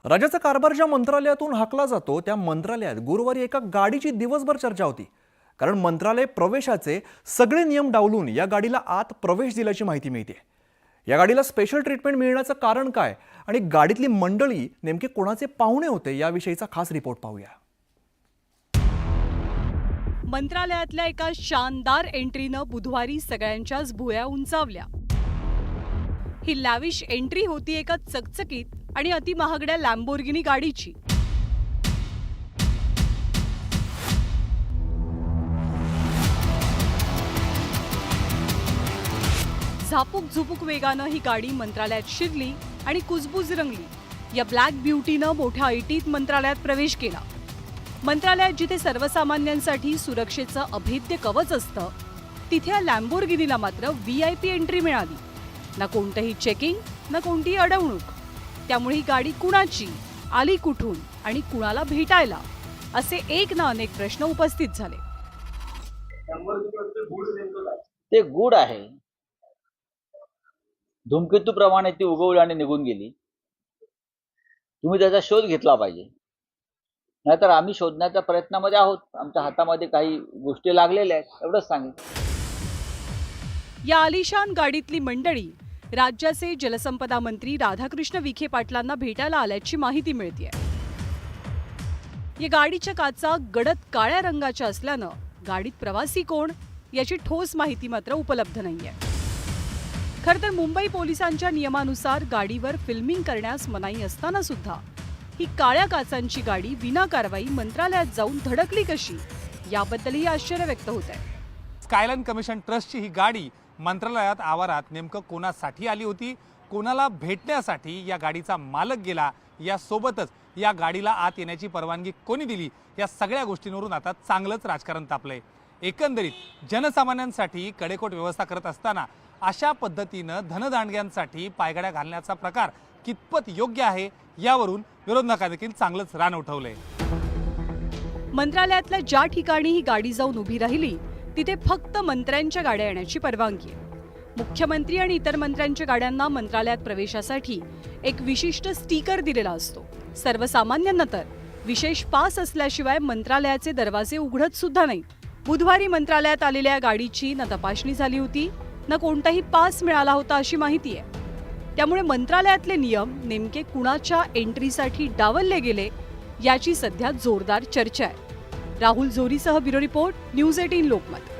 राज्याचा कारभार ज्या मंत्रालयातून हाकला जातो त्या मंत्रालयात गुरुवारी एका गाडीची दिवसभर चर्चा होती। कारण मंत्रालय प्रवेशाचे सगळे नियम डावलून या गाडीला आत प्रवेश दिल्याची माहिती मिळते। या गाडीला स्पेशल ट्रीटमेंट मिळण्याचं कारण काय आणि गाडीतली मंडळी नेमके कोणाचे पाहुणे होते याविषयीचा खास रिपोर्ट पाहूया। मंत्रालयातल्या एका शानदार एंट्रीनं बुधवारी सगळ्यांच्याच भुवया उंचावल्या। ही लॅविश एंट्री होती एका चकचकीत आणि अतिमहागड्या लॅम्बोर्गिनी गाडीची। झापूक झुपूक वेगानं ही गाडी मंत्रालयात शिरली आणि कुजबुज रंगली। या ब्लॅक ब्युटीनं मोठ्या ऐटीत मंत्रालयात प्रवेश केला। मंत्रालयात जिथे सर्वसामान्यांसाठी सुरक्षेचं अभेद्य कवच असतं, तिथे या लॅम्बोर्गिनीला मात्र VIP एंट्री मिळाली। ना कोणतंही चेकिंग, ना कोणतीही अडवणूक। त्यामुळे ही गाडी कुणाची, आली कुठून आणि कुणाला भेटायला, असे एक ना अनेक प्रश्न उपस्थित झाले। ते गुड आहे, धूमकेतूप्रमाणे ती उगवली आणि निघून गेली। तुम्ही त्याचा शोध घेतला पाहिजे, नाहीतर आम्ही शोधण्याच्या प्रयत्नामध्ये आहोत। आमच्या हातामध्ये काही गोष्टी लागलेल्या आहेत, एवढंच सांगेन। या आलिशान गाडीतली मंडळी राज्याचे जलसंपदा मंत्री राधाकृष्ण विखे पाटलांना भेटायला आल्याची माहिती मिळतेय। या गाडीच्या काचा गडद काळ्या रंगाच्या असल्यानं गाडीत प्रवासी कोण याची ठोस माहिती मात्र उपलब्ध नाहीये। खरं तर मुंबई पोलिसांच्या नियमानुसार गाडीवर फिल्मिंग करण्यास मनाई असताना सुद्धा ही काळ्या काचांची गाडी विना कारवाई मंत्रालयात जाऊन धडकली कशी, याबद्दलही आश्चर्य व्यक्त होत आहे। स्कायलाइन कमिशन ट्रस्टची ही गाडी मंत्रालयात आवारात नेमकं कोणासाठी आली होती, कोणाला भेटण्यासाठी या गाडीचा मालक गेला, यासोबतच या गाडीला आत येण्याची परवानगी कोणी दिली, या सगळ्या गोष्टींवरून आता चांगलंच राजकारण तापलंय। एकंदरीत जनसामान्यांसाठी कडेकोट व्यवस्था करत असताना अशा पद्धतीनं धनदांडग्यांसाठी पायगड्या घालण्याचा प्रकार कितपत योग्य आहे, यावरून विरोधकांनी देखील चांगलंच रान उठवलंय। मंत्रालयातल्या ज्या ठिकाणी ही गाडी जाऊन उभी राहिली तिथे फक्त मंत्र्यांच्या गाड्या येण्याची परवानगी आहे। मुख्यमंत्री आणि इतर मंत्र्यांच्या गाड्यांना मंत्रालयात प्रवेशासाठी एक विशिष्ट स्टिकर दिलेला असतो। सर्वसामान्यांना तर विशेष पास असल्याशिवाय मंत्रालयाचे दरवाजे उघडत सुद्धा नाहीत। बुधवारी मंत्रालयात आलेल्या गाडीची ना तपासणी झाली होती, ना कोणताही पास मिळाला होता अशी माहिती आहे। त्यामुळे मंत्रालयातले नियम नेमके कुणाच्या एंट्रीसाठी डावलले गेले याची सध्या जोरदार चर्चा आहे। राहुल जोरीसह ब्युरो रिपोर्ट, न्यूज 18 लोकमत।